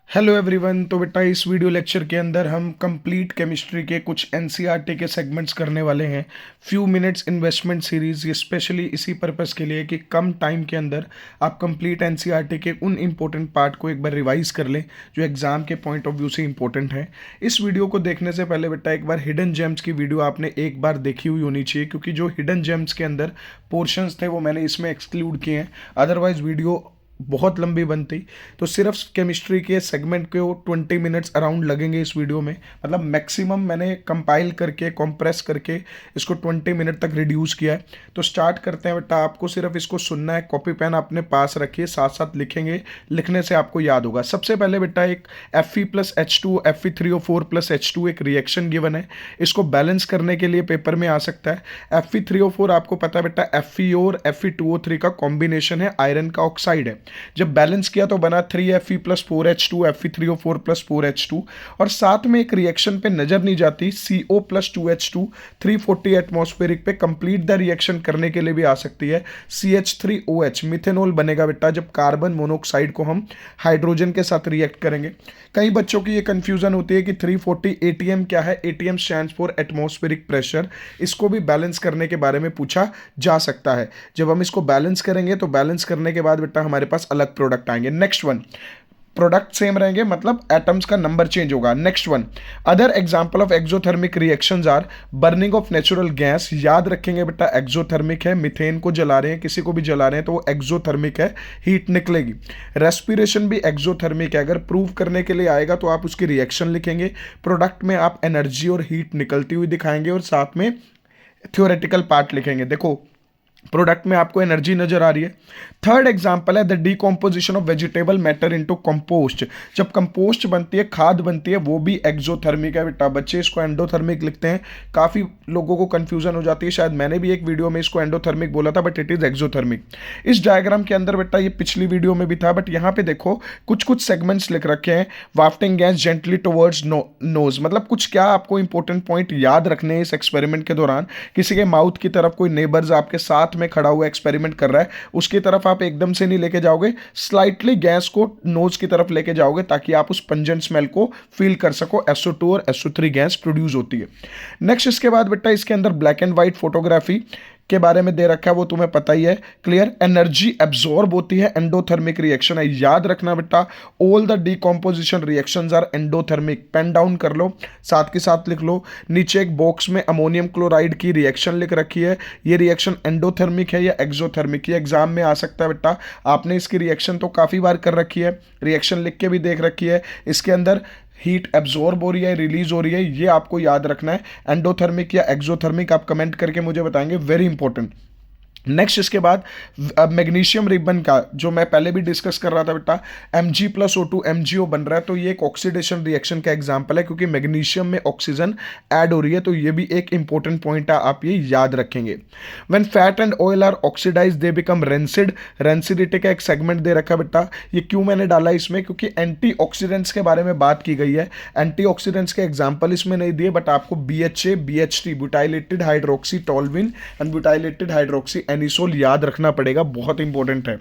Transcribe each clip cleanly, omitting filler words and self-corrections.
Hello everyone. तो बेटा इस वीडियो लेक्चर के अंदर हम कंप्लीट केमिस्ट्री के कुछ एनसीईआरटी के सेगमेंट्स करने वाले हैं। फ्यू मिनट्स इन्वेस्टमेंट सीरीज, ये स्पेशली इसी पर्पस के लिए कि कम टाइम के अंदर आप कंप्लीट एनसीईआरटी के उन इंपॉर्टेंट पार्ट को एक बार रिवाइज कर लें जो एग्जाम के पॉइंट ऑफ व्यू से इंपॉर्टेंट है। इस वीडियो को देखने से पहले बेटा एक बार हिडन जेम्स की वीडियो आपने एक बार देखी हुई होनी चाहिए, क्योंकि जो हिडन जेम्स के अंदर पोर्शंस थे वो मैंने इसमें एक्सक्लूड किए हैं, अदरवाइज वीडियो बहुत लंबी बनती। तो सिर्फ केमिस्ट्री के सेगमेंट को 20 मिनट्स अराउंड लगेंगे इस वीडियो में, मतलब मैक्सिमम मैंने कंपाइल करके कॉम्प्रेस करके इसको 20 मिनट तक रिड्यूस किया है। तो स्टार्ट करते हैं बेटा। आपको सिर्फ इसको सुनना है, कॉपी पेन अपने पास रखिए, साथ साथ लिखेंगे, लिखने से आपको याद होगा। सबसे पहले बेटा एक Fe+H2 Fe3O4 + H2 एक रिएक्शन गिवन है। इसको बैलेंस करने के लिए पेपर में आ सकता है। Fe3O4 आपको पता है बेटा Fe और Fe2O3 का कॉम्बिनेशन है, आयरन का ऑक्साइड है। जब बैलेंस किया तो बना 3Fe+4H2 Fe3O4+4H2, और साथ में एक रिएक्शन पे नजर नहीं जाती, CO+2H2 340 एटमॉस्फेरिक पे कंप्लीट द रिएक्शन करने के लिए भी आ सकती है। CH3OH मिथेनॉल बनेगा बेटा जब कार्बन मोनोऑक्साइड को हम हाइड्रोजन के साथ रिएक्ट करेंगे। कई बच्चों की ये कंफ्यूजन होती है कि 340 ATM क्या है। ATM stands for atmospheric pressure. इसको भी बैलेंस करने के बारे में पूछा जा सकता है। जब हम इसको बैलेंस करेंगे तो बैलेंस करने के बाद बेटा हमारे पास अलग प्रोडक्ट आएंगे। नेक्स्ट वन, प्रोडक्ट सेम रहेंगे, मतलब एटम्स का नंबर चेंज होगा। Next one, other example of exothermic reactions are burning of natural gas. याद रखेंगे बेटा एक्सोथर्मिक है, मीथेन को जला रहे हैं, किसी को भी जला रहे हैं तो वो एक्सोथर्मिक है, हीट निकलेगी। रेस्पिरेशन भी एक्सोथर्मिक है। अगर प्रूव करने के लिए आएगा तो आप उसकी रिएक्शन लिखेंगे, प्रोडक्ट में आप एनर्जी और हीट निकलती हुई दिखाएंगे और साथ में थ्योरेटिकल पार्ट लिखेंगे। देखो प्रोडक्ट में आपको एनर्जी नजर आ रही है। थर्ड एग्जांपल है the decomposition of vegetable matter into compost. जब कंपोस्ट बनती है, खाद बनती है, वो भी एक्सोथर्मिक है बेटा। बच्चे इसको एंडोथर्मिक लिखते हैं, काफी लोगों को कंफ्यूजन हो जाती है। शायद मैंने भी एक वीडियो में इसको एंडोथर्मिक बोला था, बट इट इज एक्सोथर्मिक। इस डायग्राम के अंदर बेटा, ये पिछली वीडियो में भी था, बट यहाँ पे देखो कुछ कुछ सेगमेंट्स लिख रखे हैं। वाफ्टिंग गैस जेंटली टुवर्ड्स नोज, मतलब कुछ क्या आपको इंपॉर्टेंट पॉइंट याद रखने हैं इस एक्सपेरिमेंट के दौरान। किसी के माउथ की तरफ कोई नेबर्स आपके साथ में खड़ा हुआ एक्सपेरिमेंट कर रहा है, उसकी तरफ आप एकदम से नहीं लेके जाओगे, स्लाइटली गैस को नोज की तरफ लेके जाओगे ताकि आप उस पंजेंट स्मेल को फील कर सको। SO2 और SO3 गैस प्रोड्यूस होती है। नेक्स्ट इसके बाद बेटा इसके अंदर ब्लैक एंड व्हाइट फोटोग्राफी के बारे में दे रखा है, वो तुम्हें पता ही है। क्लियर, एनर्जी एब्जॉर्ब होती है, एंडोथर्मिक रिएक्शन है। याद रखना बेटा all the decomposition reactions are endothermic. Pen down कर लो, साथ के साथ लिख लो। नीचे एक बॉक्स में अमोनियम क्लोराइड की रिएक्शन लिख रखी है। ये रिएक्शन एंडोथर्मिक है या एक्सोथर्मिक, ये एग्जाम में आ सकता है बेटा। आपने इसकी रिएक्शन तो काफी बार कर रखी है, रिएक्शन लिख के भी देख रखी है। इसके अंदर हीट एब्जॉर्ब हो रही है, रिलीज हो रही है, ये आपको याद रखना है। एंडोथर्मिक या एक्सोथर्मिक आप कमेंट करके मुझे बताएंगे, वेरी इंपॉर्टेंट। नेक्स्ट इसके बाद मैग्नीशियम रिबन का, जो मैं पहले भी डिस्कस कर रहा था बेटा, Mg+O2 MgO बन रहा है, तो ये एक ऑक्सीडेशन रिएक्शन का एग्जांपल है, क्योंकि मैग्नीशियम में ऑक्सीजन ऐड हो रही है। तो ये भी एक इंपॉर्टेंट पॉइंट है, आप ये याद रखेंगे। When fat and oil are oxidise they become rancid. Rancidity का एक सेगमेंट दे रखा बेटा। ये क्यों मैंने डाला इसमें, क्योंकि एंटीऑक्सीडेंट्स के बारे में बात की गई है। एंटीऑक्सीडेंट्स के एग्जाम्पल इसमें नहीं दिए, बट आपको BHA BH3 butylated hydroxy toluene and butylated hydroxy anisole याद रखना पड़ेगा, बहुत इंपॉर्टेंट है।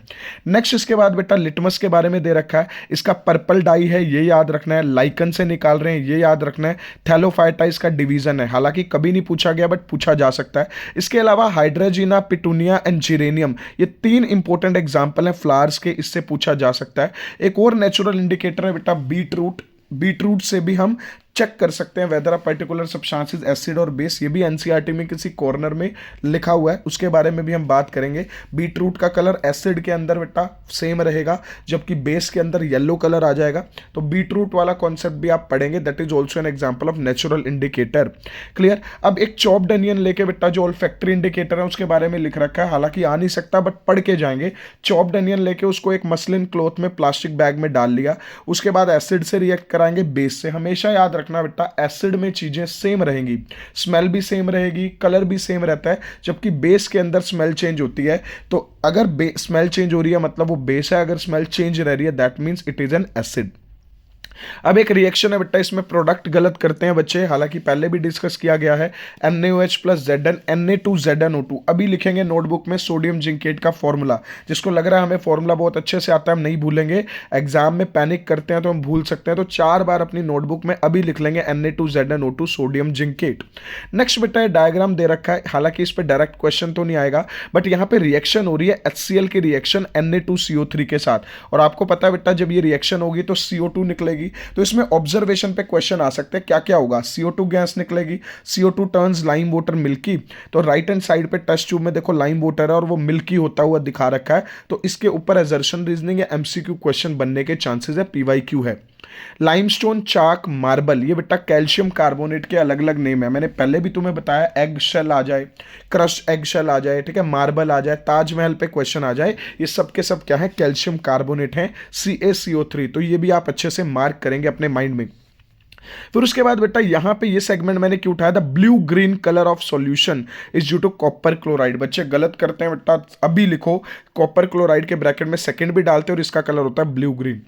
नेक्स्ट इसके बाद बेटा लिटमस के बारे में दे रखा है। इसका पर्पल डाई है, ये याद रखना है। लाइकन से निकाल रहे हैं, ये याद रखना है। थैलोफाइटाइस का डिवीजन है, हालांकि कभी नहीं पूछा गया बट पूछा जा सकता है। इसके अलावा हाइड्रोजिना, पिटूनिया एंड जिरेनियम, ये 3 इंपॉर्टेंट एग्जाम्पल हैं फ्लावर्स के, इससे पूछा जा सकता है। एक और नेचुरल इंडिकेटर है बेटा बीट रूट। बीट रूट से भी हम चेक कर सकते हैं weather a particular substances acid और बेस। ये भी एनसीईआरटी में किसी कॉर्नर में लिखा हुआ है, उसके बारे में भी हम बात करेंगे। बीट रूट का कलर एसिड के अंदर बेटा सेम रहेगा, जबकि बेस के अंदर येलो कलर आ जाएगा। तो बीट रूट वाला कॉन्सेप्ट भी आप पढ़ेंगे, that is also an example of natural indicator. Clear. अब एक चॉप्ड अनियन लेके बेटा जो ऑल्फैक्टरी इंडिकेटर है उसके बारे में लिख रखा है, हालांकि आ नहीं सकता बट पढ़ के जाएंगे। चॉप्ड अनियन लेके उसको एक मसलिन क्लॉथ में प्लास्टिक बैग में डाल लिया, उसके बाद एसिड से रिएक्ट कराएंगे बेस से। हमेशा याद रखना बेटा एसिड में चीजें सेम रहेंगी, स्मेल भी सेम रहेगी, कलर भी सेम रहता है, जबकि बेस के अंदर स्मेल चेंज होती है। तो अगर स्मेल चेंज हो रही है मतलब वो बेस है, अगर स्मेल चेंज रह रही है that means it is an acid. अब एक रिएक्शन है बेटा, इसमें प्रोडक्ट गलत करते हैं बच्चे, हालांकि पहले भी डिस्कस किया गया है। NaOH plus Zn Na2ZnO2। अभी लिखेंगे नोटबुक में सोडियम जिंकेट का फॉर्मूला। जिसको लग रहा है हमें फॉर्मूला बहुत अच्छे से आता है, हम नहीं भूलेंगे, एग्जाम में पैनिक करते हैं तो हम भूल सकते हैं, तो 4 बार अपनी नोटबुक में अभी लिख लेंगे Na2ZnO2 सोडियम जिंकेट। नेक्स्ट बेटा डायग्राम दे रखा है, हालांकि इस पर डायरेक्ट क्वेश्चन तो नहीं आएगा, बट यहाँ पे रिएक्शन हो रही है HCl की रिएक्शन Na2CO3 के साथ, और आपको पता है बेटा जब ये रिएक्शन होगी तो CO2 निकलेगी। तो इसमें ऑब्जर्वेशन पे क्वेश्चन आ सकते हैं, क्या क्या होगा, CO2 गैस निकलेगी, CO2 turns lime water milky, तो राइट हैंड साइड पे टेस्ट ट्यूब में देखो लाइम वाटर है और वो मिल्की होता हुआ दिखा रखा है, तो इसके ऊपर एजर्शन रीजनिंग या MCQ क्वेश्चन बनने के चांसेस है, PYQ है। लाइमस्टोन, चाक, मार्बल, ये बेटा कैल्शियम कार्बोनेट के अलग अलग नेम है, मैंने पहले भी तुम्हें बताया, एग शेल आ जाए, क्रश एग शेल आ जाए, ठीक है, मार्बल आ जाए, ताजमहल पे क्वेश्चन आ जाए, ये सब के सब क्या है, कैल्शियम कार्बोनेट है, CaCO3, तो ये भी आप अच्छे से मार्क करेंगे अपने माइंड में। फिर उसके बाद बेटा यहां पे ये सेगमेंट मैंने क्यों उठाया था, blue green colour of solution is due to copper chloride. बच्चे गलत करते हैं बेटा, अभी लिखो कॉपर क्लोराइड के ब्रैकेट में सेकंड भी डालते हैं और इसका कलर होता है blue green,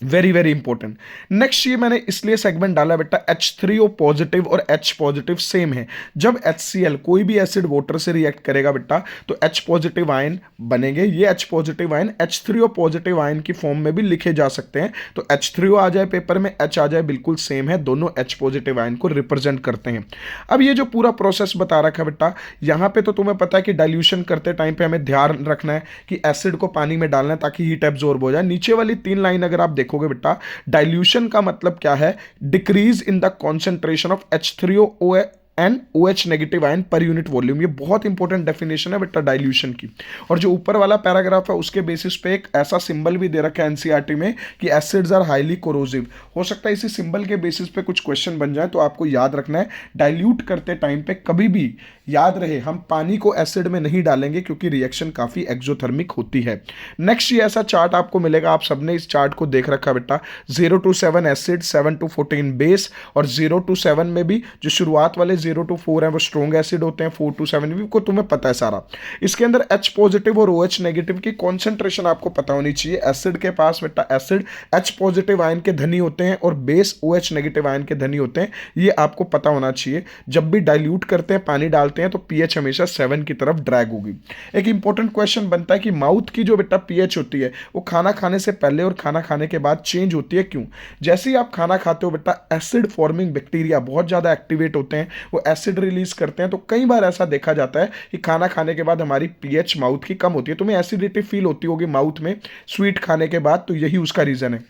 very very important. Next ये मैंने इसलिए सेगमेंट डाला बेटा, H3O पॉजिटिव और H पॉजिटिव सेम है। जब HCl कोई भी एसिड वाटर से रिएक्ट करेगा बेटा तो H पॉजिटिव आयन बनेंगे, ये H positive ion H3O positive ion की फॉर्म में भी लिखे जा सकते हैं, तो H3O आ जाए पेपर में, H आ जाए, बिल्कुल सेम है, दोनों H पॉजिटिव आयन को रिप्रेजेंट करते हैं। अब ये जो पूरा प्रोसेस बता रखा है बेटा, यहाँ पे तो तुम्हें पता है कि डाइल्यूशन करते टाइम पे हमें ध्यान रखना है कि एसिड को पानी में डालना है ताकि हीट एब्जॉर्ब हो जाए। नीचे वाली 3 लाइन अगर आप देखोगे बेटा, डाइल्यूशन का मतलब क्या है, decrease in the concentration of H3O and OH negative ion per unit volume, ये बहुत इंपॉर्टेंट डेफिनेशन है बेटा डाइल्यूशन की। और जो ऊपर वाला पैराग्राफ है उसके बेसिस पे एक ऐसा सिंबल भी दे रखा है NCERT में कि एसिड्स आर हाईली कोरोसिव, हो सकता है इसी सिंबल के बेसिस पे कुछ क्वेश्चन बन जाए, तो आपको याद रखना है डाइल्यूट करते टाइम पे कभी भी याद रहे हम पानी को एसिड में नहीं डालेंगे क्योंकि रिएक्शन काफी एक्सोथर्मिक होती है। नेक्स्ट ये ऐसा चार्ट आपको मिलेगा, आप सबने इस चार्ट को देख रखा बेटा, 0 to 7 एसिड, 7 to 14 बेस, और 0 to 7 में भी जो शुरुआत वाले 0 to 4 है वो स्ट्रॉन्ग एसिड होते हैं, 4 to 7 भी को तुम्हें पता है सारा। इसके अंदर H पॉजिटिव और OH नेगेटिव की कॉन्सेंट्रेशन आपको पता होनी चाहिए। एसिड के पास बेटा एसिड H पॉजिटिव आयन के धनी होते हैं और बेस OH नेगेटिव आयन के धनी होते हैं, ये आपको पता होना चाहिए। जब भी डाइल्यूट करते हैं, पानी डालते हैं, तो pH हमेशा 7 की तरफ ड्रैग होगी। एक इंपॉर्टेंट क्वेश्चन बनता है कि माउथ की जो बेटा pH होती है वो खाना खाने से पहले और खाना खाने के बाद चेंज होती है, क्यों? जैसे ही आप खाना खाते हो बेटा, एसिड फॉर्मिंग बैक्टीरिया बहुत ज्यादा एक्टिवेट होते हैं, वो एसिड रिलीज करते हैं, तो कई बार ऐसा देखा जाता है कि खाना खाने के बाद हमारी pH माउथ की कम होती है। तुम्हें एसिडिटी फील होती होगी माउथ में स्वीट खाने के बाद, तो यही उसका रीजन है।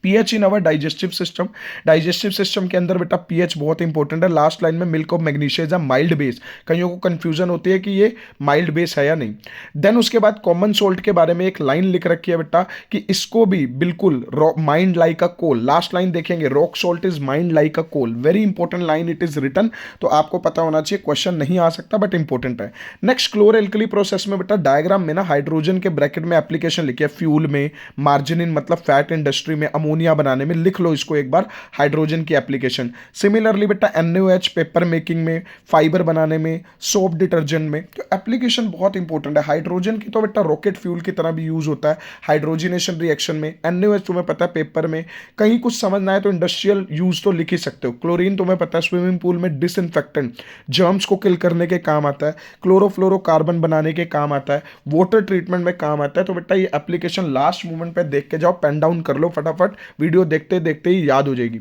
pH इन अवर डाइजेस्टिव सिस्टम, डाइजेस्टिव सिस्टम के अंदर बेटा pH बहुत इंपॉर्टेंट है। लास्ट लाइन में milk of magnesia is a mild base, कईयों को कंफ्यूजन होती है कि ये माइल्ड बेस है या नहीं। देन उसके बाद कॉमन सोल्ट के बारे में एक लाइन लिख रखी है बेटा कि इसको भी बिल्कुल mined like a coal, last line देखेंगे, rock salt is mined like a coal, very important line, it is written, तो आपको पता होना चाहिए, क्वेश्चन नहीं आ सकता बट इंपॉर्टेंट है। नेक्स्ट क्लोर एल्कली प्रोसेस में बेटा डायग्राम में ना हाइड्रोजन के ब्रैकेट में एप्लीकेशन लिखी है, फ्यूल में, मार्जिनिन मतलब फैट इंडस्ट्री में, अमोनिया बनाने में, लिख लो इसको एक बार, हाइड्रोजन की एप्लीकेशन। सिमिलरली बेटा NaOH पेपर मेकिंग में, फाइबर बनाने में, सोप डिटर्जेंट में, तो एप्लीकेशन बहुत इंपॉर्टेंट है। हाइड्रोजन की तो बेटा रॉकेट फ्यूल की तरह भी यूज होता है हाइड्रोजनेशन रिएक्शन में। NaOH तुम्हें पता है पेपर में, कहीं कुछ समझना है तो इंडस्ट्रियल यूज तो लिख ही सकते हो। क्लोरीन तुम्हें पता है स्विमिंग पूल में डिसइंफेक्टेंट, जर्म्स को किल करने के काम आता है। क्लोरोफ्लोरोकार्बन बनाने के काम आता है, वाटर ट्रीटमेंट में काम आता है। तो बेटा ये एप्लीकेशन लास्ट मोमेंट पे देख के जाओ, पेन डाउन कर लो फटाफट, वीडियो देखते देखते ही याद हो जाएगी।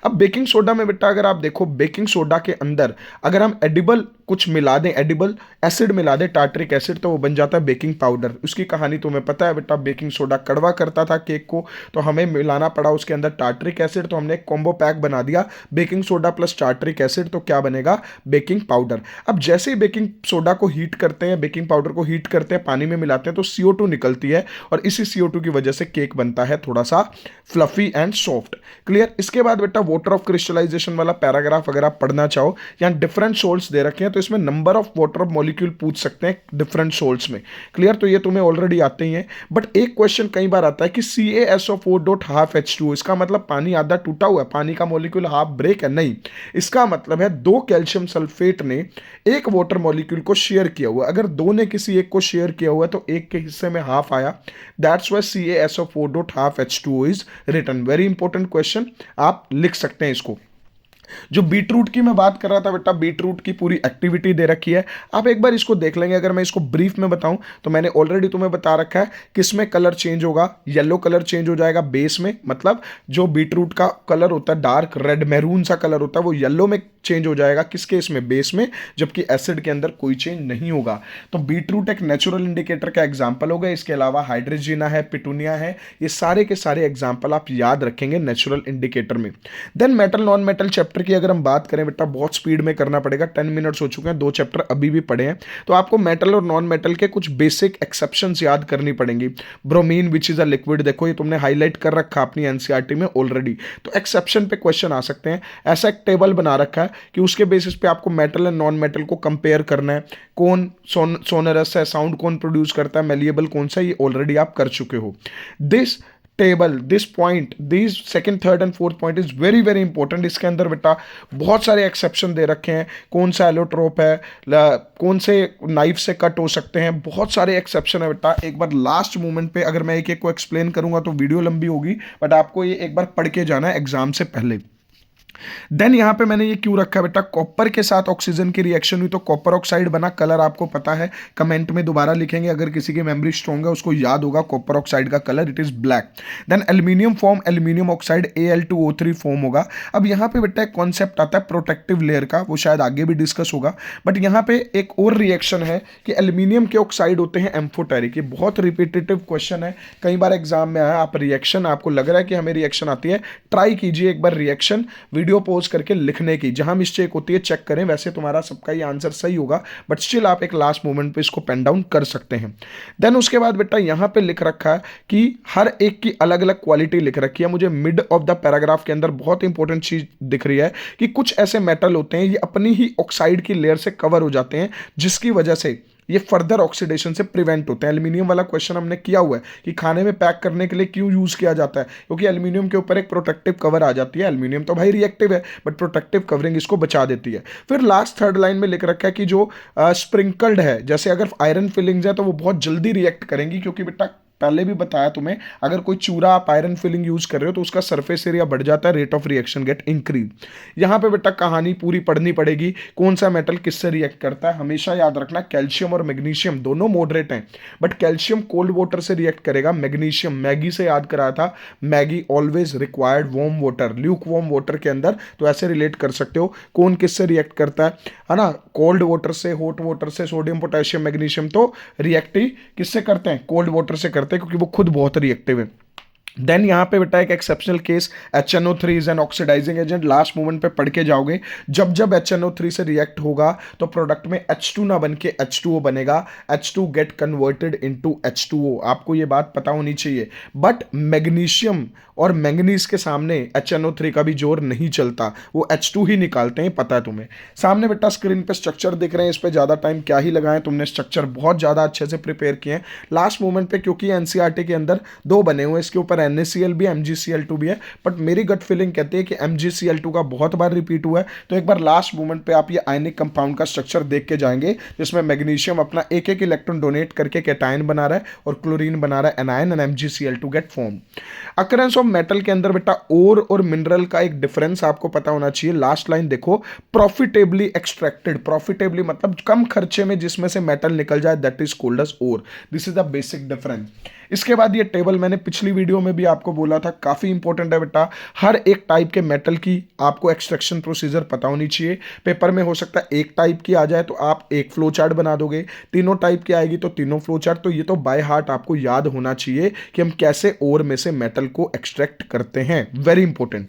अब बेकिंग सोडा में बेटा अगर आप देखो, बेकिंग सोडा के अंदर अगर हम एडिबल कुछ मिला दें, एडिबल एसिड मिला दें, टार्टरिक एसिड, तो वो बन जाता है बेकिंग पाउडर। उसकी कहानी तुम्हें पता है बेटा, बेकिंग सोडा कड़वा करता था केक को, तो हमें मिलाना पड़ा उसके अंदर टार्टरिक एसिड, तो हमने एक कॉम्बो पैक बना दिया, baking soda plus tartaric acid, तो क्या बनेगा, बेकिंग पाउडर। अब जैसे ही बेकिंग सोडा को हीट करते हैं, बेकिंग पाउडर को हीट करते हैं, पानी में मिलाते हैं, तो CO2 निकलती है और इसी CO2 की वजह से केक बनता है थोड़ा सा फ्लफी एंड सॉफ्ट। क्लियर? इसके बाद बेटा वाटर ऑफ क्रिस्टलाइजेशन वाला पैराग्राफ अगर आप पढ़ना चाहो, यहाँ डिफरेंट सोल्ट्स दे रखे हैं, तो इसमें नंबर ऑफ वाटर मॉलिक्यूल पूछ सकते हैं डिफरेंट सोल्ट्स में। क्लियर, तो ये तुम्हें ऑलरेडी आते ही है। बट एक क्वेश्चन कई बार आता है कि CaSO4 डॉट हाफ H2O, इसका मतलब पानी आधा टूटा हुआ है, पानी का मॉलिक्यूल हाफ ब्रेक है? नहीं, इसका मतलब है दो कैल्शियम सल्फेट ने एक वाटर मॉलिक्यूल को शेयर किया हुआ। अगर दो ने किसी एक को शेयर किया हुआ तो एक के हिस्से में हाफ आया, that's why CaSO4 dot half H2O is written. Very important question, आप लिख सकते हैं इसको। जो बीटरूट की मैं बात कर रहा था बेटा, बीटरूट की पूरी एक्टिविटी दे रखी है, आप एक बार इसको देख लेंगे। अगर मैं इसको ब्रीफ में बताऊं तो मैंने ऑलरेडी तुम्हें बता रखा है किसमें कलर चेंज होगा, येलो कलर चेंज हो जाएगा बेस में, मतलब जो बीटरूट का कलर होता है डार्क रेड मैरून सा कलर होता है वो येलो में चेंज हो जाएगा, किसके, इसमें बेस में, जबकि एसिड के अंदर कोई चेंज नहीं होगा। तो बीटरूट एक नेचुरल इंडिकेटर का एग्जांपल हो गया। इसके अलावा हाइड्रोजिना है, पिटूनिया है, ये सारे के सारे एग्जांपल आप याद रखेंगे नेचुरल इंडिकेटर में। Then metal non metal chapter की अगर हम बात करें बेटा, बहुत स्पीड में करना पड़ेगा, 10 मिनट्स हो चुके हैं, 2 चैप्टर अभी भी पड़े हैं, तो आपको मेटल और नॉन मेटल के कुछ बेसिक एक्सेप्शंस याद करनी पड़ेंगी। Bromine which is a liquid, देखो ये तुमने हाईलाइट कर रखा अपनी एनसीईआरटी में ऑलरेडी, तो एक्सेप्शन पे क्वेश्चन आ सकते हैं। ऐसा एक टेबल बना रखा है कि उसके बेसिस पे आपको मेटल एंड नॉन मेटल को कंपेयर करना है, कौन सोनरस है, साउंड कौन प्रोड्यूस करता है, मेलिएबल कौन सा, ये ऑलरेडी आप कर चुके हो। This table, this point, this second third and fourth point is very very important. इसके अंदर बेटा बहुत सारे एक्सेप्शन दे रखे हैं, कौन सा एलोट्रोप है, कौन से नाइफ से कट हो सकते हैं, बहुत सारे एक्सेप्शन है बेटा। एक बार लास्ट मोमेंट पे अगर मैं एक एक को एक्सप्लेन करूंगा तो वीडियो लंबी होगी, बट आपको ये एक बार पढ़ के जाना है एग्जाम से पहले। देन यहां पे मैंने ये क्यों रखा है बेटा, कॉपर के साथ ऑक्सीजन की रिएक्शन हुई तो कॉपर ऑक्साइड बना, कलर आपको पता है, कमेंट में दोबारा लिखेंगे, अगर किसी की मेमोरी स्ट्रॉन्ग है उसको याद होगा कॉपर ऑक्साइड का colour, it is black. Then aluminium form, aluminium oxide Al2O3 form होगा। अब यहां पे बेटा एक कॉन्सेप्ट आता है प्रोटेक्टिव लेयर का, वो शायद आगे भी डिस्कस होगा, बट यहां पे एक और रिएक्शन है कि एल्यूमिनियम के ऑक्साइड होते हैं एम्फोटेरिक। ये बहुत रिपीटेटिव क्वेश्चन है, कई बार एग्जाम में आया, आप रिएक्शन, आपको लग रहा है कि हमें रिएक्शन आती है, ट्राई कीजिए एक बार रिएक्शन वीडियो पॉज करके लिखने की, जहां मिस्टेक होती है चेक करें। वैसे तुम्हारा सबका ही आंसर सही होगा, बट स्टिल आप एक लास्ट मोमेंट पे इसको पेन डाउन कर सकते हैं। देन उसके बाद बेटा यहां पे लिख रखा है कि हर एक की अलग अलग क्वालिटी लिख रखी है। मुझे मिड ऑफ द पैराग्राफ के अंदर बहुत इंपॉर्टेंट चीज दिख रही है कि कुछ ऐसे मेटल होते हैं ये अपनी ही ऑक्साइड की लेयर से कवर हो जाते हैं, जिसकी वजह से ये फर्दर ऑक्सीडेशन से प्रिवेंट होते हैं। एल्यूमिनियम वाला क्वेश्चन हमने किया हुआ है कि खाने में पैक करने के लिए क्यों यूज किया जाता है, क्योंकि एल्यूमिनियम के ऊपर एक प्रोटेक्टिव कवर आ जाती है। एल्यूमिनियम तो भाई रिएक्टिव है, बट प्रोटेक्टिव कवरिंग इसको बचा देती है। फिर लास्ट थर्ड लाइन में लिख रखा है कि जो स्प्रिंकल्ड है, जैसे अगर आयरन फिलिंग्स है तो वो बहुत जल्दी रिएक्ट करेंगी, क्योंकि बेटा पहले भी बताया तुम्हें, अगर कोई चूरा आप आयरन फिलिंग यूज कर रहे हो तो उसका सरफेस एरिया बढ़ जाता है, rate of reaction gate increase. यहां पे बेटा कहानी पूरी पढ़नी पड़ेगी, कौन सा मेटल किससे रिएक्ट करता है। हमेशा याद रखना कैल्शियम और मैग्नीशियम दोनों मॉडरेट हैं, बट कैल्शियम कोल्ड वाटर से रिएक्ट करेगा, मैग्नीशियम, मैगी से याद कराया था, Maggi always required warm water, Luke warm water के अंदर, तो ऐसे रिलेट कर सकते हो कौन किससे रिएक्ट करता है ना, कोल्ड वाटर से, हॉट वाटर से, सोडियम पोटेशियम मैग्नीशियम तो रिएक्ट ही किससे करते हैं, कोल्ड वाटर से करते हैं, क्योंकि वो खुद बहुत रिएक्टिव है। देन यहां पे बेटा एक exceptional case, HNO3 is an oxidising agent, last moment पे पढ़ के जाओगे। जब जब HNO3 से रिएक्ट होगा तो प्रोडक्ट में H2 ना बन के H2O बनेगा, H2 get converted into H2O, आपको ये बात पता होनी चाहिए। बट मैग्नीशियम और मैंगनीज के सामने HNO3 का भी जोर नहीं चलता, वो H2 ही निकालते हैं, पता है तुम्हें। सामने बेटा स्क्रीन पे स्ट्रक्चर दिख रहे हैं, इस पे ज्यादा टाइम क्या ही लगाएं, तुमने स्ट्रक्चर बहुत ज्यादा अच्छे से प्रिपेयर किए हैं। लास्ट मोमेंट पे क्योंकि एनसीईआरटी के अंदर 2 बने हुए, इसके ऊपर NaCl भी, MgCl2 भी है, बट मेरी गट फीलिंग कहती है कि MgCl2 का बहुत बार रिपीट हुआ है, तो एक बार लास्ट मोमेंट पे आप ये आयनिक कंपाउंड का स्ट्रक्चर देख के जाएंगे, जिसमें मैग्नीशियम अपना एक एक इलेक्ट्रॉन डोनेट करके कैटायन बना रहा है और क्लोरीन बना रहा है anion, and MgCl2 get form. Occurrence of metal के अंदर बेटा ओर और मिनरल का एक डिफरेंस आपको पता होना चाहिए। लास्ट लाइन देखो, प्रॉफिटेबली एक्सट्रैक्टेड, प्रॉफिटेबली मतलब कम खर्चे में जिसमें से मेटल निकल जाए, that is called as ore. This is the basic difference. इसके बाद ये टेबल मैंने पिछली वीडियो में भी आपको बोला था, काफी इंपॉर्टेंट है बेटा, हर एक टाइप के मेटल की आपको एक्सट्रैक्शन प्रोसीजर पता होनी चाहिए। पेपर में हो सकता है एक टाइप की आ जाए तो आप एक फ्लो चार्ट बना दोगे, तीनों टाइप की आएगी तो तीनों फ्लो चार्ट, तो ये तो बाय हार्ट आपको याद होना चाहिए कि हम कैसे ओर में से मेटल को एक्सट्रैक्ट करते हैं, वेरी इंपॉर्टेंट।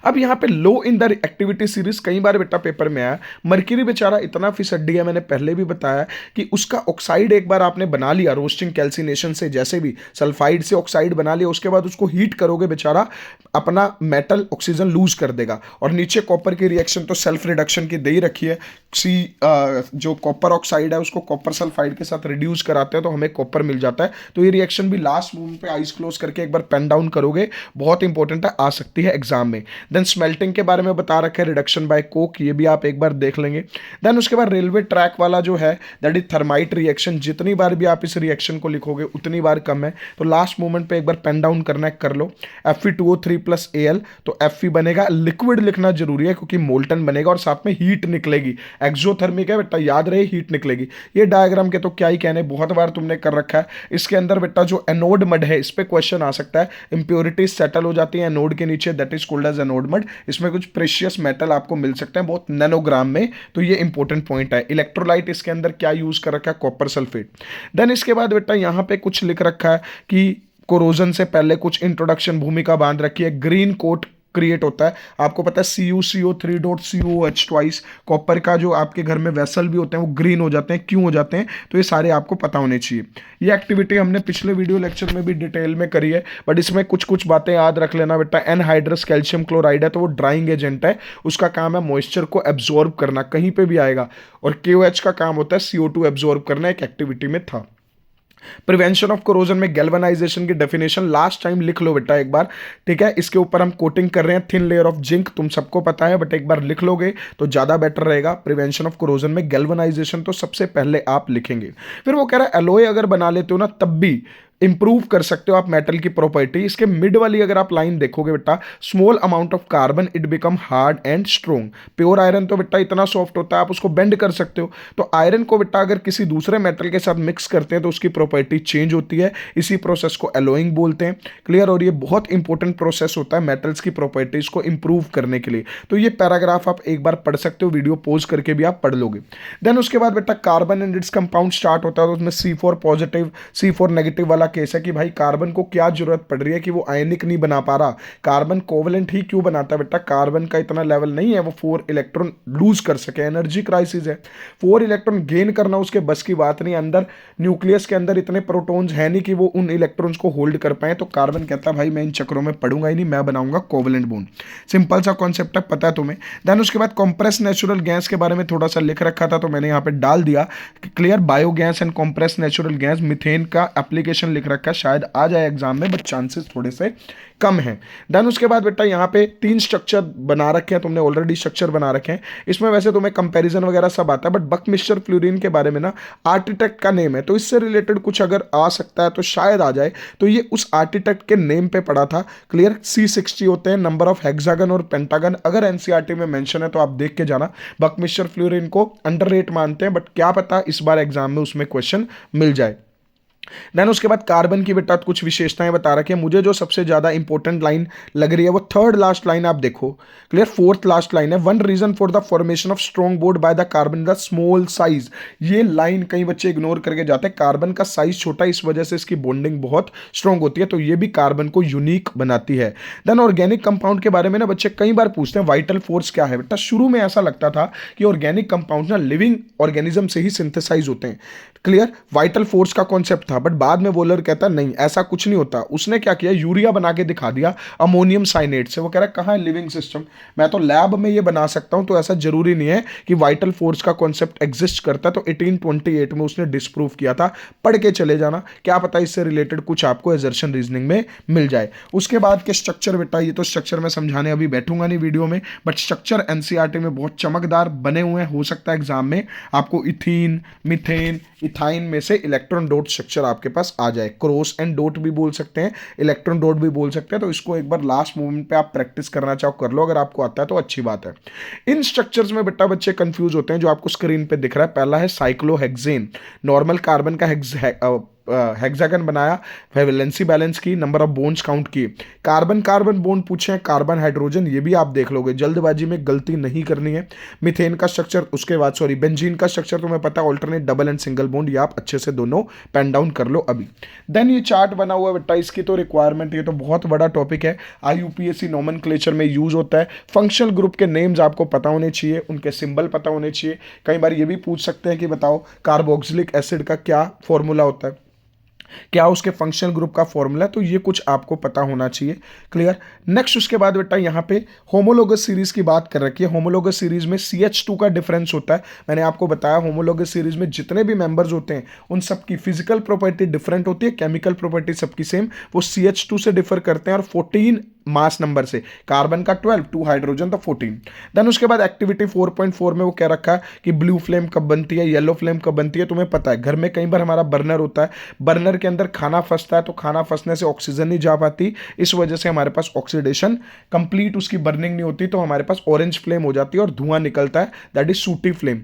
अब यहाँ पे लो इन द एक्टिविटी सीरीज कई बार बेटा पेपर में आया। मर्क्यूरी बेचारा इतना फिसड्डी है, मैंने पहले भी बताया कि उसका ऑक्साइड एक बार आपने बना लिया रोस्टिंग कैल्सिनेशन से, जैसे भी सल्फाइड से ऑक्साइड बना लिया, उसके बाद उसको हीट करोगे बेचारा अपना मेटल ऑक्सीजन लूज कर देगा। और नीचे कॉपर की रिएक्शन तो सेल्फ रिडक्शन की दे ही रखी है। जो कॉपर ऑक्साइड है उसको कॉपर सल्फाइड के साथ रिड्यूस कराते हैं तो हमें कॉपर मिल जाता है। तो ये रिएक्शन भी लास्ट मोमेंट पे आइज क्लोज करके एक बार पेन डाउन करोगे, बहुत इंपॉर्टेंट है, आ सकती है एग्जाम में। देन स्मेल्टिंग के बारे में बता रखा है, रिडक्शन बाय कोक, ये भी आप एक बार देख लेंगे। देन उसके बाद रेलवे ट्रैक वाला जो है दैट इज थर्माइट रिएक्शन, जितनी बार भी आप इस रिएक्शन को लिखोगे उतनी बार कम है, तो लास्ट मोमेंट पे एक बार पेन डाउन करना है, कर लो। Fe2O3 प्लस Al, तो Fe बनेगा, लिक्विड लिखना जरूरी है क्योंकि मोल्टन बनेगा और साथ में हीट निकलेगी, एक्सोथर्मिक है बेटा, याद रहे हीट निकलेगी। ये डायग्राम के तो क्या ही कहने, बहुत बार तुमने कर रखा है। इसके अंदर बेटा जो एनोड मड है इस पे क्वेश्चन आ सकता है, इंप्योरिटीज सेटल हो जाती है एनोड के नीचे, that is called as anode mud. इसमें कुछ प्रेशियस मेटल आपको मिल सकते हैं बहुत नैनोग्राम में, तो ये इंपॉर्टेंट पॉइंट है। इलेक्ट्रोलाइट इसके अंदर क्या यूज कर रखा है, कॉपर सल्फेट। देन इसके बाद बेटा यहाँ पे कुछ लिख रखा है कि कोरोजन से पहले कुछ इंट्रोडक्शन भूमिका बांध रखी है, ग्रीन कोट क्रिएट होता है। आपको पता है CuCO3 dot COH twice, copper का जो आपके घर में वेसल भी होते हैं वो ग्रीन हो जाते हैं, क्यों हो जाते हैं, तो ये सारे आपको पता होने चाहिए। ये एक्टिविटी हमने पिछले वीडियो लेक्चर में भी डिटेल में करी है, बट इसमें कुछ कुछ बातें याद रख लेना बेटा। एनहाइड्रस कैल्शियम क्लोराइड है तो वो ड्राइंग एजेंट है, उसका काम है मॉइस्चर को एब्जॉर्ब करना, कहीं पे भी आएगा। और KOH का काम होता है CO2 एब्जॉर्ब करना, एक एक्टिविटी में था। प्रिवेंशन ऑफ कोरोजन में गैल्वेनाइजेशन की डेफिनेशन लास्ट टाइम लिख लो बेटा एक बार, ठीक है। इसके ऊपर हम कोटिंग कर रहे हैं, थिन लेयर ऑफ जिंक, तुम सबको पता है, बट एक बार लिख लोगे तो ज्यादा बेटर रहेगा। प्रिवेंशन ऑफ कोरोजन में गैल्वेनाइजेशन तो सबसे पहले आप लिखेंगे। फिर वो कह रहा है एलॉय अगर बना लेते हो ना तब भी इंप्रूव कर सकते हो आप मेटल की प्रॉपर्टी। इसके मिड वाली अगर आप लाइन देखोगे बेटा, small amount of carbon it become hard and strong. Pure iron तो बेटा इतना सॉफ्ट होता है आप उसको बेंड कर सकते हो, तो आयरन को बेटा अगर किसी दूसरे मेटल के साथ मिक्स करते हैं तो उसकी प्रॉपर्टी चेंज होती है, इसी प्रोसेस को एलोइंग बोलते हैं। क्लियर, और ये बहुत इंपॉर्टेंट प्रोसेस होता है मेटल्स की प्रॉपर्टीज को इंप्रूव करने के लिए। तो ये पैराग्राफ आप एक बार पढ़ सकते हो, वीडियो पोज करके भी आप पढ़ लोगे। देन उसके बाद बेटा carbon and its compound start होता है, तो उसमें C4 पॉजिटिव C4 नेगेटिव वाला केस है कि भाई कार्बन को क्या जरूरत पड़ रही है कि वो आयनिक नहीं बना पा रहा, कार्बन कोवलेंट ही क्यों बनाता है बेटा, कार्बन का इतना लेवल नहीं है वो 4 इलेक्ट्रॉन लूज कर सके, एनर्जी क्राइसिस है। 4 इलेक्ट्रॉन गेन करना उसके बस की बात नहीं, अंदर न्यूक्लियस के अंदर इतने प्रोटॉन्स है नहीं कि वो उन इलेक्ट्रॉन्स को होल्ड कर पाए, तो कार्बन कहता है भाई मैं इन चक्रों में पढ़ूंगा ही नहीं, मैं बनाऊंगा कोवलेंट बॉन्ड। सिंपल सा कॉन्सेप्ट है, पता है तुम्हें। देन उसके बाद कंप्रेस नेचुरल गैस के बारे में थोड़ा सा लिख रखा था तो मैंने यहाँ पे डाल दिया। Clear, biogas and compress natural gas, methane का एप्लीकेशन लिख रखा है, शायद आ जाए एग्जाम में, बट चांसेस थोड़े से कम है। देन उसके बाद बेटा यहाँ पे 3 स्ट्रक्चर बना रखे हैं, तुमने ऑलरेडी स्ट्रक्चर बना रखे हैं। इसमें वैसे तुम्हें कंपैरिजन वगैरह सब आता है, बट बकमिस्चर फ्लोरीन के बारे में ना आर्किटेक्ट का नेम है, तो इससे रिलेटेड कुछ अगर आ सकता है तो शायद आ जाए, तो ये उस आर्किटेक्ट के नेम पे पड़ा था। क्लियर, C60 होते हैं नंबर ऑफ हेक्सागन और पेंटागन, अगर एनसीईआरटी में मेंशन है तो आप देख के जाना। बकमिस्चर फ्लोरीन को अंडररेट मानते हैं, बट क्या पता इस बार एग्जाम में उसमें क्वेश्चन मिल जाए। देन उसके बाद कार्बन की बेटा कुछ विशेषताएं बता रखी है। मुझे जो सबसे ज्यादा इंपॉर्टेंट लाइन लग रही है वो थर्ड लास्ट लाइन आप देखो, क्लियर, फोर्थ लास्ट लाइन है, one reason for the formation of strong bond by the carbon the small size. ये लाइन कई बच्चे इग्नोर करके जाते हैं, कार्बन का साइज छोटा इस वजह से इसकी बॉन्डिंग बहुत स्ट्रॉन्ग होती है, तो ये भी कार्बन को यूनिक बनाती है। देन ऑर्गेनिक कंपाउंड के बारे में ना बच्चे कई बार पूछते हैं वाइटल फोर्स क्या है बेटा। शुरू में ऐसा लगता था कि ऑर्गेनिक कंपाउंड ना लिविंग ऑर्गेनिज्म से ही सिंथेसाइज होते हैं, क्लियर, वाइटल फोर्स का कॉन्सेप्ट था, बट बाद में वोलर कहता नहीं ऐसा कुछ नहीं होता। उसने क्या किया, यूरिया बना के दिखा दिया अमोनियम साइनेट से। वो कह रहा है कहाँ है लिविंग सिस्टम, मैं तो लैब में ये बना सकता हूं, तो ऐसा जरूरी नहीं है कि वाइटल फोर्स का कॉन्सेप्ट एग्जिस्ट करता है। तो 1828 में उसने डिस्प्रूव किया था, पढ़ के चले जाना, क्या पता इससे रिलेटेड कुछ आपको एजर्शन रीजनिंग में मिल जाए। उसके बाद के स्ट्रक्चर बेटा, ये तो स्ट्रक्चर मैं समझाने अभी बैठूंगा नहीं वीडियो में, बट स्ट्रक्चर एनसीईआरटी में बहुत चमकदार बने हुए हैं। हो सकता है एग्जाम में आपको इथीन, मीथेन, इथाइन में से इलेक्ट्रॉन डॉट स्ट्रक्चर आपके पास आ जाए। क्रॉस एंड डॉट भी बोल सकते हैं, इलेक्ट्रॉन डॉट भी बोल सकते हैं, तो इसको एक बार लास्ट मोमेंट पे आप प्रैक्टिस करना चाहो कर लो, अगर आपको आता है तो अच्छी बात है। इन स्ट्रक्चर्स में बेटा बच्चे कंफ्यूज होते हैं, जो आपको स्क्रीन पे दिख रहा है। पहला है साइक्लोहेक्सेन, नॉर्मल कार्बन का हेक्सागन बनाया, वैलेंसी बैलेंस की, नंबर ऑफ बॉन्ड्स काउंट किए, कार्बन कार्बन बॉन्ड पूछे हैं, कार्बन हाइड्रोजन, ये भी आप देख लोगे, जल्दबाजी में गलती नहीं करनी है। मीथेन का स्ट्रक्चर, उसके बाद सॉरी बेंजीन का स्ट्रक्चर तुम्हें पता है, alternate, double and single bond, ये आप अच्छे से दोनों पेन डाउन कर लो अभी। देन ये चार्ट बना हुआ है बेटा, इसकी तो रिक्वायरमेंट, ये तो बहुत बड़ा टॉपिक है, IUPAC नोमेनक्लेचर में यूज होता है। फंक्शनल ग्रुप के नेम्स आपको पता होने चाहिए, उनके सिंबल पता होने चाहिए। कई बार ये भी पूछ सकते हैं कि बताओ कार्बोक्सिलिक एसिड का क्या फॉर्मूला होता है, क्या उसके फंक्शनल ग्रुप का फॉर्मूला है, तो ये कुछ आपको पता होना चाहिए। क्लियर। नेक्स्ट उसके बाद बेटा यहाँ पे होमोलोगस सीरीज की बात कर रखी है। होमोलोगस सीरीज में CH2 का डिफरेंस होता है। मैंने आपको बताया होमोलोगस सीरीज में जितने भी मेंबर्स होते हैं उन सबकी फिजिकल प्रॉपर्टी डिफरेंट होती है, केमिकल प्रॉपर्टी सबकी सेम। वो CH2 से डिफर करते हैं और 14 मास नंबर से, कार्बन का 12, 2 हाइड्रोजन तो 14। देन उसके बाद एक्टिविटी 4.4 में वो कह रखा है कि ब्लू फ्लेम कब बनती है, येलो फ्लेम कब बनती है। तुम्हें पता है घर में कई बार हमारा बर्नर होता है, बर्नर के अंदर खाना फंसता है, तो खाना फंसने से ऑक्सीजन नहीं जा पाती, इस वजह से हमारे पास ऑक्सीडेशन कंप्लीट उसकी बर्निंग नहीं होती, तो हमारे पास ऑरेंज फ्लेम हो जाती है और धुआं निकलता है, दैट इज सूटी फ्लेम।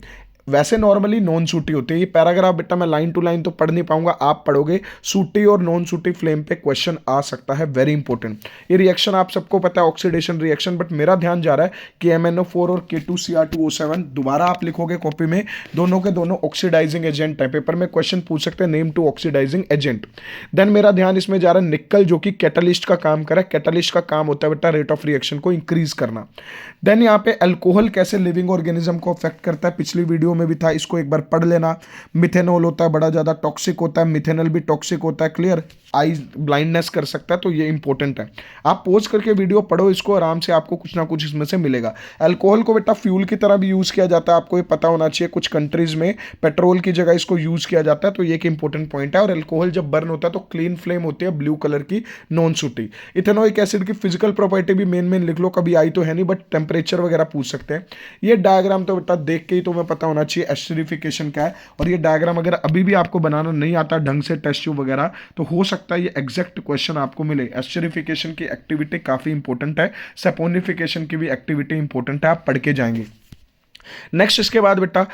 वैसे नॉर्मली नॉन सूटी होती है। ये पैराग्राफ बेटा मैं लाइन टू लाइन तो पढ़ नहीं पाऊंगा, आप पढ़ोगे। सूटी और नॉन सूटी फ्लेम पे क्वेश्चन आ सकता है, वेरी इंपॉर्टेंट। ये रिएक्शन आप सबको पता है, ऑक्सीडेशन रिएक्शन, बट मेरा ध्यान जा रहा है कि MnO4 और K2Cr2O7 दोबारा आप लिखोगे कॉपी में, दोनों के दोनों ऑक्सीडाइजिंग एजेंट है। पेपर में क्वेश्चन पूछ सकते हैं, name two oxidising agent. Then मेरा ध्यान इसमें जा रहा है निकल, जो कि कैटलिस्ट का काम करे। कैटलिस्ट का काम होता है बेटा रेट ऑफ रिएक्शन को इंक्रीज करना। देन यहाँ पे अल्कोहल कैसे लिविंग ऑर्गेनिज्म को अफेक्ट करता है, पिछली वीडियो में भी था, इसको एक बार पढ़ लेना। मिथेनॉल होता है, बड़ा ज्यादा टॉक्सिक होता है, मिथेनॉल भी टॉक्सिक होता है। क्लियर। आई ब्लाइंडनेस कर सकता है, तो ये इंपॉर्टेंट है। आप पॉज करके वीडियो पढ़ो इसको आराम से, आपको कुछ ना कुछ इसमें से मिलेगा। अल्कोहल को बेटा फ्यूल की तरह भी यूज किया जाता है, आपको ये पता होना चाहिए। कुछ कंट्रीज में पेट्रोल की जगह इसको यूज किया जाता है, तो ये एक इंपॉर्टेंट पॉइंट है। और अल्कोहल जब बर्न होता है तो क्लीन फ्लेम होती है, ब्लू कलर की, नॉन सूटी। इथेनोइक एसिड की फिजिकल प्रॉपर्टी भी मेन लिख लो, कभी आई तो है नहीं, बट टेम्परेचर वगैरह पूछ सकते हैं। ये डायग्राम तो बेटा देख के ही तुम्हें पता होना चाहिए एस्टरिफिकेशन क्या है। और ये डायग्राम अगर अभी भी आपको बनाना नहीं आता ढंग से टेस्ट ट्यूब वगैरह, तो हो सकता है ये एग्जैक्ट क्वेश्चन आपको मिले। एस्टरिफिकेशन की एक्टिविटी काफी इंपॉर्टेंट है, सैपोनिफिकेशन की भी एक्टिविटी इंपॉर्टेंट है, आप पढ़ के जाएंगे। नेक्स्ट इसके बाद बेटा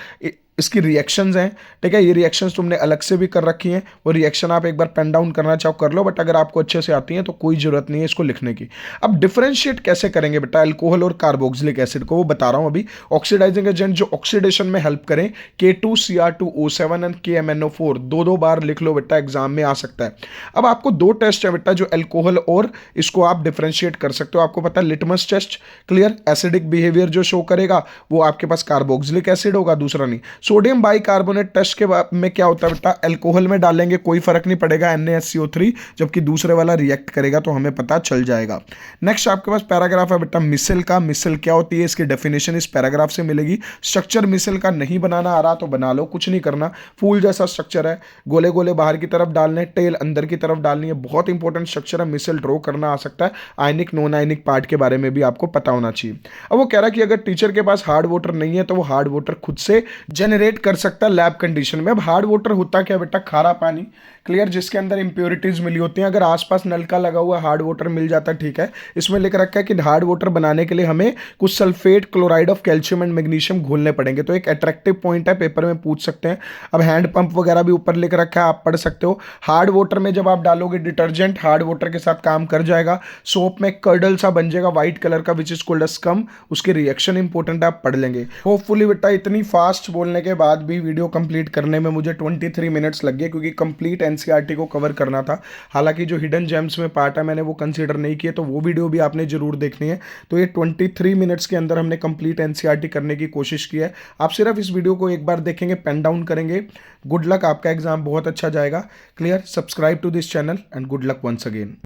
इसकी रिएक्शंस हैं, ठीक है। ये रिएक्शंस तुमने अलग से भी कर रखी हैं, वो रिएक्शन आप एक बार पेन डाउन करना चाहो कर लो, बट अगर आपको अच्छे से आती हैं तो कोई जरूरत नहीं है इसको लिखने की। अब डिफरेंशिएट कैसे करेंगे बेटा अल्कोहल और कार्बोक्सिलिक एसिड को, वो बता रहा हूं अभी। ऑक्सीडाइजिंग एजेंट जो ऑक्सीडेशन में हेल्प करें, K2Cr2O7 एंड KMnO4, दो बार लिख लो बेटा, एग्जाम में आ सकता है। अब आपको दो टेस्ट है बेटा जो अल्कोहल और इसको आप डिफरेंशिएट कर सकते हो। आपको पता है litmus test, clear, acidic behaviour जो शो करेगा वो आपके पास कार्बोक्सिलिक एसिड होगा, दूसरा नहीं। सोडियम बाइकार्बोनेट टेस्ट के में क्या होता है बेटा, अल्कोहल में डालेंगे कोई फर्क नहीं पड़ेगा, NaSCO3, जबकि दूसरे वाला रिएक्ट करेगा तो हमें पता चल जाएगा। नेक्स्ट आपके पास पैराग्राफ है बेटा मिसल का। मिसल क्या होती है, इसकी डेफिनेशन इस पैराग्राफ से मिलेगी। स्ट्रक्चर मिसल का नहीं बनाना आ रहा तो बना लो, कुछ नहीं करना। फूल जैसा स्ट्रक्चर है, गोले गोले बाहर की तरफ डालने, टेल अंदर की तरफ डालनी है, बहुत इंपॉर्टेंट स्ट्रक्चर है। मिसल ड्रॉ करना आ सकता है। आयनिक नॉन आयनिक पार्ट के बारे में भी आपको पता होना चाहिए। अब वो कह रहा है कि अगर टीचर के पास हार्ड वाटर नहीं है तो वो हार्ड वाटर खुद से जनरेट कर सकता है लैब कंडीशन में। अब हार्ड वाटर होता क्या बेटा, खारा पानी, क्लियर, जिसके अंदर इंप्योरिटीज मिली होती हैं। अगर आसपास नलका लगा हुआ हार्ड वाटर मिल जाता है, ठीक है। इसमें लिख रखा है कि हार्ड वाटर बनाने के लिए हमें कुछ sulphate, chloride of calcium and magnesium घोलने पड़ेंगे, तो एक अट्रैक्टिव पॉइंट है, पेपर में पूछ सकते हैं। अब हैंड पंप वगैरह भी ऊपर लिख रखा है, आप पढ़ सकते हो। हार्ड वाटर में जब आप डालोगे डिटर्जेंट, हार्ड वाटर के साथ काम कर जाएगा। सोप में कर्डल सा बन जाएगा व्हाइट कलर का, which is called as scum. उसकी रिएक्शन इंपॉर्टेंट है, आप पढ़ लेंगे। होपफुली बेटा इतनी फास्ट बोलने के बाद भी वीडियो कंप्लीट करने में मुझे 23 मिनट्स लग गए, क्योंकि कंप्लीट एनसीईआरटी को कवर करना था। हालांकि जो हिडन जेम्स में पार्ट है मैंने वो कंसीडर नहीं किए, तो वो वीडियो भी आपने जरूर देखनी है। तो ये 23 मिनट्स के अंदर हमने कंप्लीट एनसीईआरटी करने की कोशिश की है। आप सिर्फ इस वीडियो को एक बार देखेंगे, पेन डाउन करेंगे। गुड लक, आपका एग्जाम बहुत अच्छा जाएगा। Clear. Subscribe to this channel and good luck once again.